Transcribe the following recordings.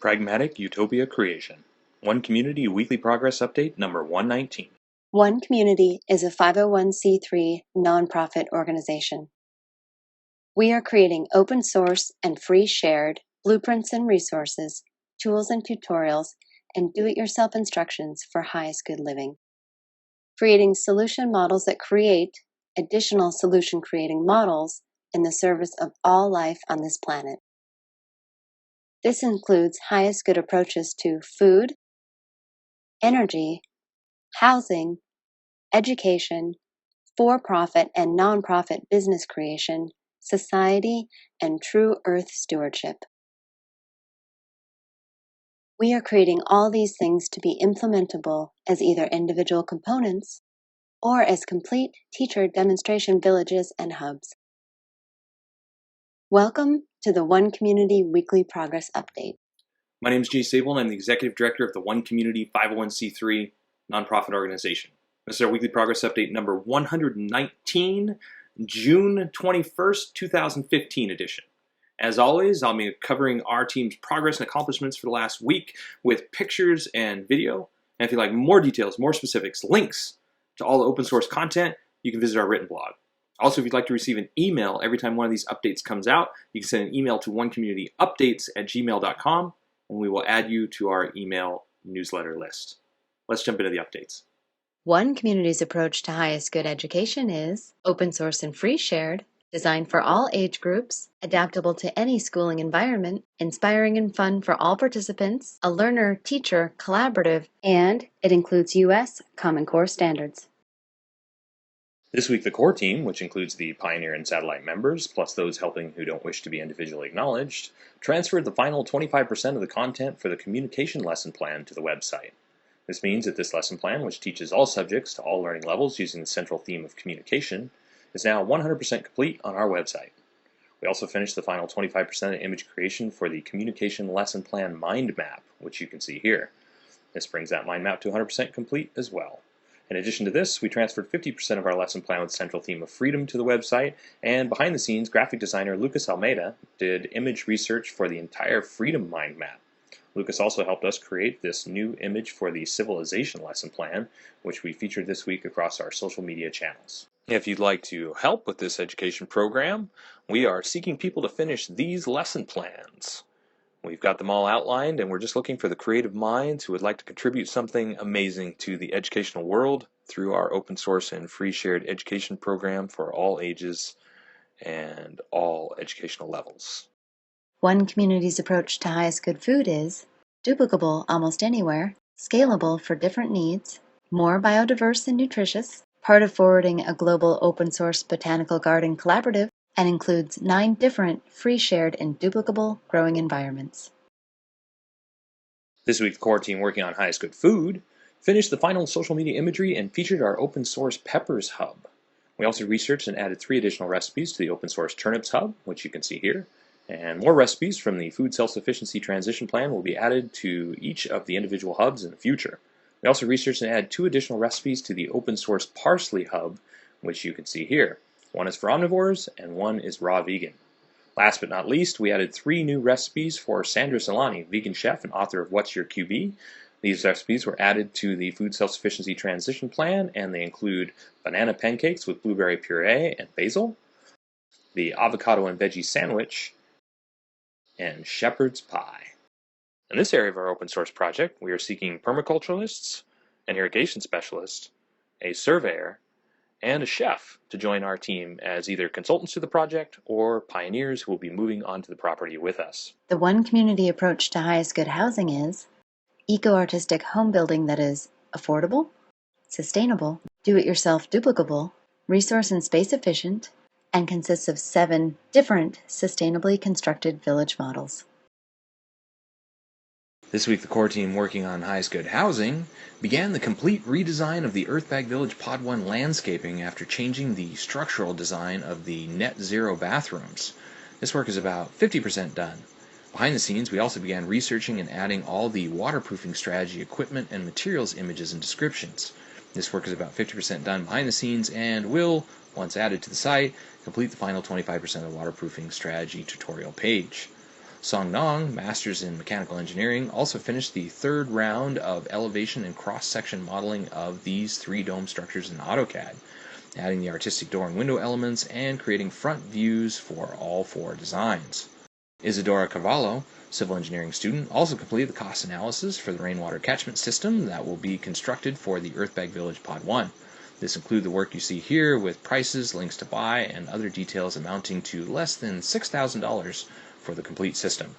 Pragmatic Utopia Creation. One Community Weekly Progress Update number 119. One Community is a 501c3 nonprofit organization. We are creating open source and free shared blueprints and resources, tools and tutorials, and do-it-yourself instructions for highest good living. Creating solution models that create additional solution creating models in the service of all life on this planet. This includes highest good approaches to food, energy, housing, education, for-profit and non-profit business creation, society, and true earth stewardship. We are creating all these things to be implementable as either individual components or as complete teacher demonstration villages and hubs. Welcome to the One Community Weekly Progress Update. My name is Jay Sable, and I'm the Executive Director of the One Community 501c3 nonprofit organization. This is our Weekly Progress Update number 119, June 21st, 2015 edition. As always, I'll be covering our team's progress and accomplishments for the last week with pictures and video. And if you'd like more details, more specifics, links to all the open source content, you can visit our written blog. Also, if you'd like to receive an email every time one of these updates comes out, you can send an email to onecommunityupdates@gmail.com, and we will add you to our email newsletter list. Let's jump into the updates. One Community's approach to highest good education is open source and free shared, designed for all age groups, adaptable to any schooling environment, inspiring and fun for all participants, a learner-teacher collaborative, and it includes U.S. Common Core standards. This week, the core team, which includes the Pioneer and Satellite members, plus those helping who don't wish to be individually acknowledged, transferred the final 25% of the content for the communication lesson plan to the website. This means that this lesson plan, which teaches all subjects to all learning levels using the central theme of communication, is now 100% complete on our website. We also finished the final 25% of image creation for the communication lesson plan mind map, which you can see here. This brings that mind map to 100% complete as well. In addition to this, we transferred 50% of our lesson plan with central theme of freedom to the website, and behind the scenes, graphic designer Lucas Almeida did image research for the entire freedom mind map. Lucas also helped us create this new image for the civilization lesson plan, which we featured this week across our social media channels. If you'd like to help with this education program, we are seeking people to finish these lesson plans. We've got them all outlined, and we're just looking for the creative minds who would like to contribute something amazing to the educational world through our open source and free shared education program for all ages and all educational levels. One Community's approach to highest good food is duplicable almost anywhere, scalable for different needs, more biodiverse and nutritious, part of forwarding a global open source botanical garden collaborative, and includes 9 different free shared and duplicable growing environments. This week, the core team working on highest good food finished the final social media imagery and featured our open source peppers hub. We also researched and added 3 additional recipes to the open source turnips hub, which you can see here. And more recipes from the food self-sufficiency transition plan will be added to each of the individual hubs in the future. We also researched and added 2 additional recipes to the open source parsley hub, which you can see here. One is for omnivores, and one is raw vegan. Last but not least, we added 3 new recipes for Sandra Solani, vegan chef and author of What's Your QB. These recipes were added to the Food Self-Sufficiency Transition Plan, and they include banana pancakes with blueberry puree and basil, the avocado and veggie sandwich, and shepherd's pie. In this area of our open source project, we are seeking permaculturalists, an irrigation specialist, a surveyor, and a chef to join our team as either consultants to the project or pioneers who will be moving onto the property with us. The One Community approach to highest good housing is eco-artistic home building that is affordable, sustainable, do-it-yourself duplicable, resource and space efficient, and consists of 7 different sustainably constructed village models. This week, the core team working on highest good housing began the complete redesign of the Earthbag Village Pod 1 landscaping after changing the structural design of the net zero bathrooms. This work is about 50% done. Behind the scenes, we also began researching and adding all the waterproofing strategy equipment and materials images and descriptions. This work is about 50% done behind the scenes and will, once added to the site, complete the final 25% of the waterproofing strategy tutorial page. Song Nong, Masters in Mechanical Engineering, also finished the third round of elevation and cross-section modeling of these three dome structures in AutoCAD, adding the artistic door and window elements and creating front views for all four designs. Isadora Carvalho, civil engineering student, also completed the cost analysis for the rainwater catchment system that will be constructed for the Earthbag Village Pod 1. This includes the work you see here with prices, links to buy, and other details amounting to less than $6,000 for the complete system.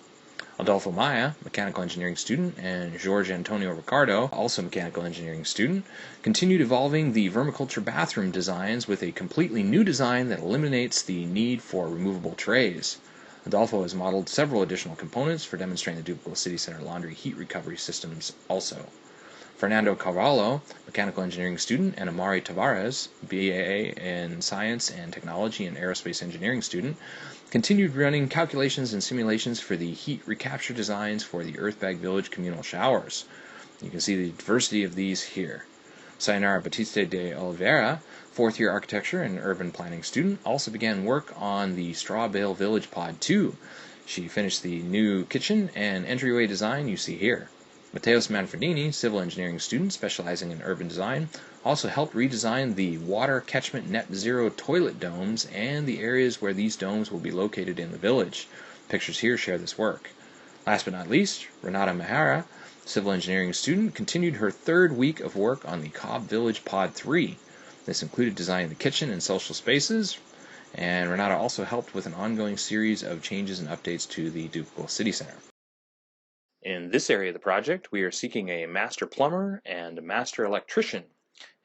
Adolfo Maya, mechanical engineering student, and Jorge Antonio Ricardo, also mechanical engineering student, continued evolving the vermiculture bathroom designs with a completely new design that eliminates the need for removable trays. Adolfo has modeled several additional components for demonstrating the Duplicable City Center laundry heat recovery systems also. Fernando Carvalho, mechanical engineering student, and Amari Tavares, BA in Science and Technology and Aerospace Engineering student, continued running calculations and simulations for the heat recapture designs for the Earthbag Village communal showers. You can see the diversity of these here. Sayonara Batiste de Oliveira, fourth-year architecture and urban planning student, also began work on the Straw Bale Village Pod 2. She finished the new kitchen and entryway design you see here. Mateus Manfredini, civil engineering student specializing in urban design, also helped redesign the water catchment net zero toilet domes and the areas where these domes will be located in the village. Pictures here share this work. Last but not least, Renata Mahara, civil engineering student, continued her third week of work on the Cobb Village Pod 3. This included designing the kitchen and social spaces, and Renata also helped with an ongoing series of changes and updates to the Duplicable City Center. In this area of the project, we are seeking a master plumber and a master electrician.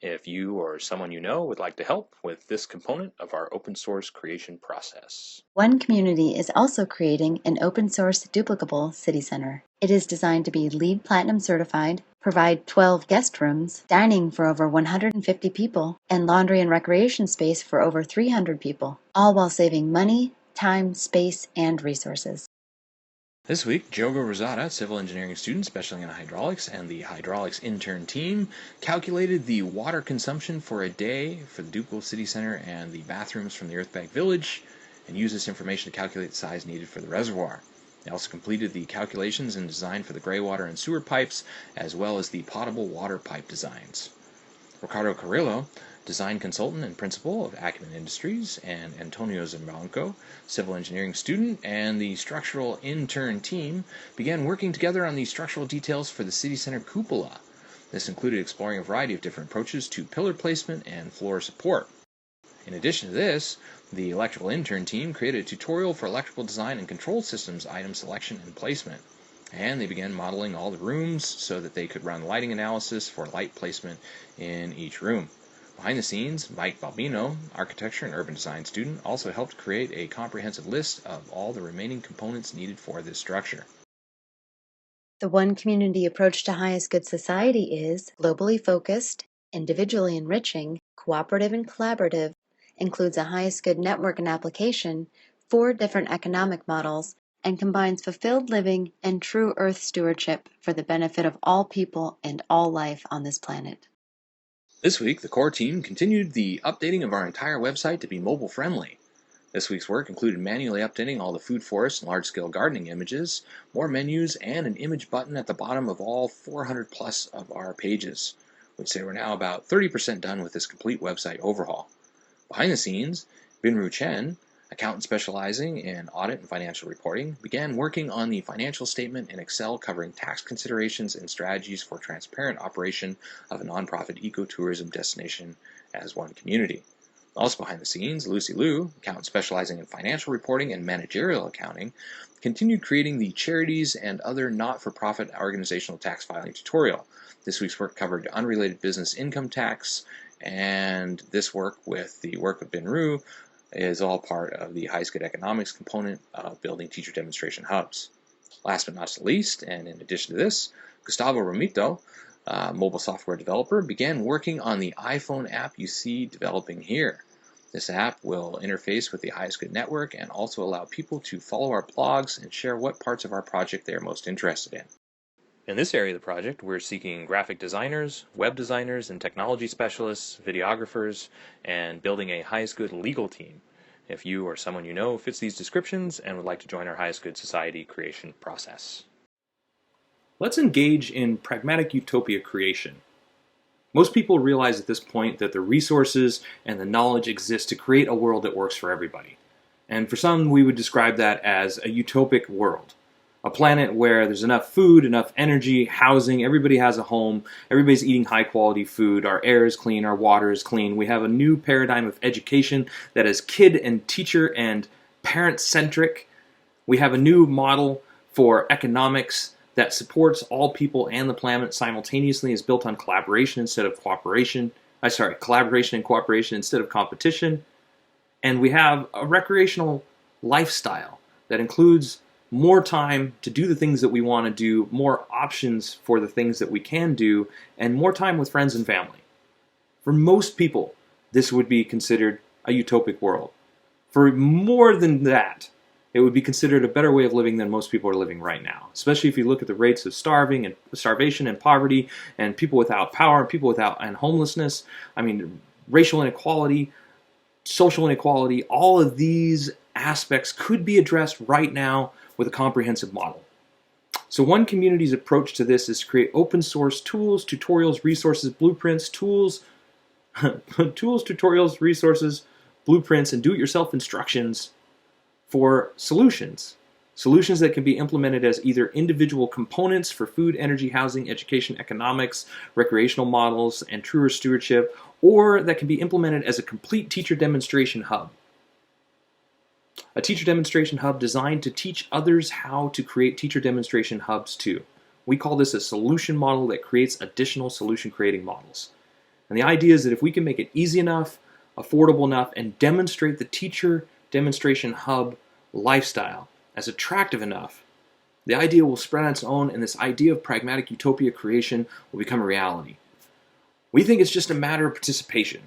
If you or someone you know would like to help with this component of our open source creation process. One Community is also creating an open source duplicable city center. It is designed to be LEED Platinum certified, provide 12 guest rooms, dining for over 150 people, and laundry and recreation space for over 300 people, all while saving money, time, space, and resources. This week, Diogo Rosada, civil engineering student specializing in hydraulics, and the hydraulics intern team calculated the water consumption for a day for the Duplicable City Center and the bathrooms from the Earthbag Village, and used this information to calculate the size needed for the reservoir. They also completed the calculations and design for the gray water and sewer pipes, as well as the potable water pipe designs. Ricardo Carrillo, design consultant and principal of Acumen Industries, and Antonio Zambanco, civil engineering student, and the structural intern team began working together on the structural details for the city center cupola. This included exploring a variety of different approaches to pillar placement and floor support. In addition to this, the electrical intern team created a tutorial for electrical design and control systems item selection and placement. And they began modeling all the rooms so that they could run lighting analysis for light placement in each room. Behind the scenes, Mike Balbino, architecture and urban design student, also helped create a comprehensive list of all the remaining components needed for this structure. The One Community approach to highest good society is globally focused, individually enriching, cooperative and collaborative, includes a highest good network and application, 4 different economic models, and combines fulfilled living and true earth stewardship for the benefit of all people and all life on this planet. This week, the core team continued the updating of our entire website to be mobile friendly. This week's work included manually updating all the food forest and large-scale gardening images, more menus, and an image button at the bottom of all 400 plus of our pages. We'd say we're now about 30% done with this complete website overhaul. Behind the scenes, Binru Chen, accountant specializing in audit and financial reporting, began working on the financial statement in Excel covering tax considerations and strategies for transparent operation of a nonprofit ecotourism destination as One Community. Also behind the scenes, Lucy Liu, accountant specializing in financial reporting and managerial accounting, continued creating the charities and other not-for-profit organizational tax filing tutorial. This week's work covered unrelated business income tax, and this work with the work of Binru is all part of the highest good economics component of building teacher demonstration hubs. Last but not least, and in addition to this, Gustavo Romito, mobile software developer, began working on the iPhone app you see developing here. This app will interface with the highest good network and also allow people to follow our blogs and share what parts of our project they are most interested in. In this area of the project, we're seeking graphic designers, web designers, and technology specialists, videographers, and building a highest good legal team. if you or someone you know fits these descriptions and would like to join our highest good society creation process. Let's engage in pragmatic utopia creation. Most people realize at this point that the resources and the knowledge exist to create a world that works for everybody. And for some, we would describe that as a utopic world. A planet where there's enough food, enough energy, housing, everybody has a home, everybody's eating high quality food, our air is clean, our water is clean. We have a new paradigm of education that is kid and teacher and parent centric. We have a new model for economics that supports all people and the planet simultaneously, is built on collaboration instead of cooperation. Collaboration and cooperation instead of competition. And we have a recreational lifestyle that includes more time to do the things that we want to do, more options for the things that we can do, and more time with friends and family. For most people, this would be considered a utopic world. For more than that, it would be considered a better way of living than most people are living right now, especially if you look at the rates of starvation and poverty and people without power, and homelessness. I mean, racial inequality, social inequality, all of these aspects could be addressed right now with a comprehensive model. So one community's approach to this is to create open source tools, tutorials, resources, blueprints, tutorials, resources, blueprints, and do-it-yourself instructions for solutions. Solutions that can be implemented as either individual components for food, energy, housing, education, economics, recreational models, and truer stewardship, or that can be implemented as a complete teacher demonstration hub. A teacher demonstration hub designed to teach others how to create teacher demonstration hubs too. We call this a solution model that creates additional solution creating models. And the idea is that if we can make it easy enough, affordable enough, and demonstrate the teacher demonstration hub lifestyle as attractive enough, the idea will spread on its own and this idea of pragmatic utopia creation will become a reality. We think it's just a matter of participation.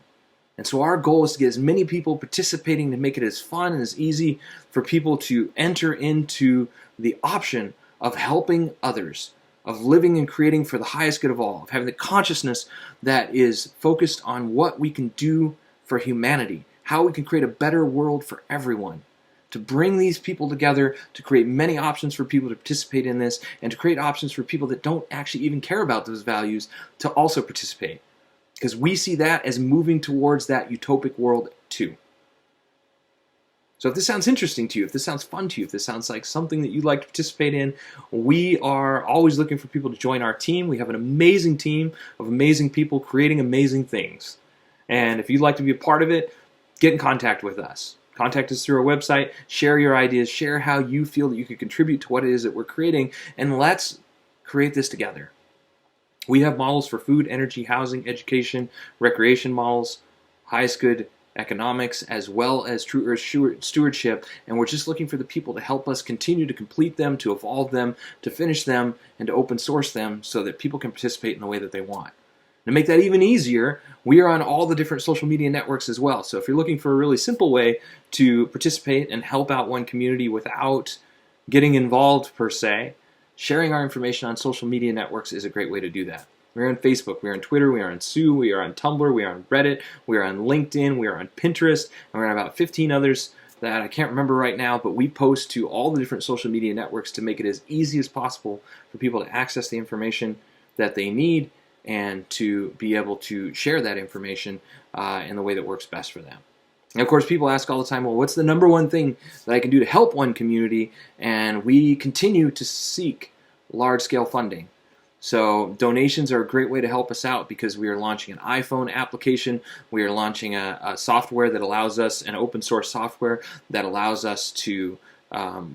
And so our goal is to get as many people participating to make it as fun and as easy for people to enter into the option of helping others, of living and creating for the highest good of all, of having the consciousness that is focused on what we can do for humanity, how we can create a better world for everyone, to bring these people together, to create many options for people to participate in this, and to create options for people that don't actually even care about those values to also participate. Because we see that as moving towards that utopic world too. So if this sounds interesting to you, if this sounds fun to you, if this sounds like something that you'd like to participate in, we are always looking for people to join our team. We have an amazing team of amazing people creating amazing things. And if you'd like to be a part of it, get in contact with us. Contact us through our website, share your ideas, share how you feel that you could contribute to what it is that we're creating, and let's create this together. We have models for food, energy, housing, education, recreation models, highest good economics, as well as true earth stewardship, and we're just looking for the people to help us continue to complete them, to evolve them, to finish them, and to open source them so that people can participate in the way that they want. To make that even easier, we are on all the different social media networks as well. So if you're looking for a really simple way to participate and help out one community without getting involved per se, sharing our information on social media networks is a great way to do that. We're on Facebook, we're on Twitter, we are on Sue, we are on Tumblr, we are on Reddit, we are on LinkedIn, we are on Pinterest, and we're on about 15 others that I can't remember right now, but we post to all the different social media networks to make it as easy as possible for people to access the information that they need and to be able to share that information in the way that works best for them. And of course, people ask all the time, well, what's the number one thing that I can do to help one community? And we continue to seek large-scale funding. So donations are a great way to help us out because we are launching an iPhone application. We are launching a software that allows us, an open source software that allows us to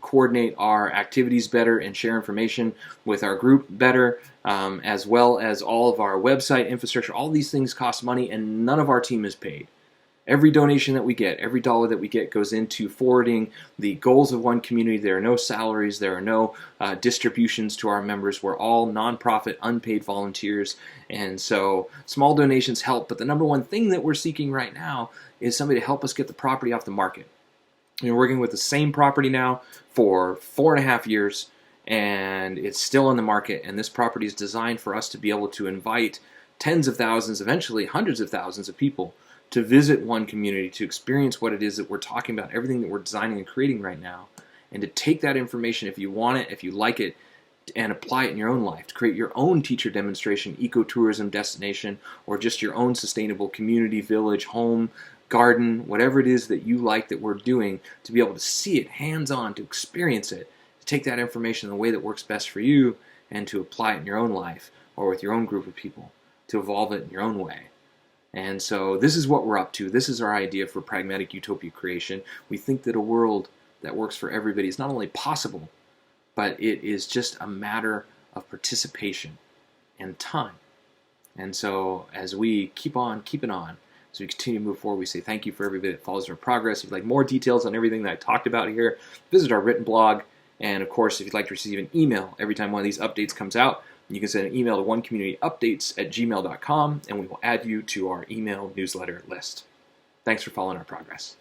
coordinate our activities better and share information with our group better, as well as all of our website infrastructure. All these things cost money and none of our team is paid. Every donation that we get, every dollar that we get goes into forwarding the goals of one community. There are no salaries, there are no distributions to our members. We're all nonprofit, unpaid volunteers, and so small donations help. But the number one thing that we're seeking right now is somebody to help us get the property off the market. We're working with the same property now for 4.5 years, and it's still on the market, and this property is designed for us to be able to invite tens of thousands, eventually hundreds of thousands of people to visit one community, to experience what it is that we're talking about, everything that we're designing and creating right now, and to take that information, if you want it, if you like it, and apply it in your own life, to create your own teacher demonstration, ecotourism destination, or just your own sustainable community, village, home, garden, whatever it is that you like that we're doing, to be able to see it hands-on, to experience it, to take that information in the way that works best for you, and to apply it in your own life or with your own group of people, to evolve it in your own way. And so this is what we're up to. This is our idea for Pragmatic Utopia creation. We think that a world that works for everybody is not only possible, but it is just a matter of participation and time. And so as we keep on keeping on, as we continue to move forward, we say thank you for everybody that follows our progress. If you'd like more details on everything that I talked about here, visit our written blog. And of course, if you'd like to receive an email every time one of these updates comes out, you can send an email to onecommunityupdates@gmail.com, and we will add you to our email newsletter list. Thanks for following our progress.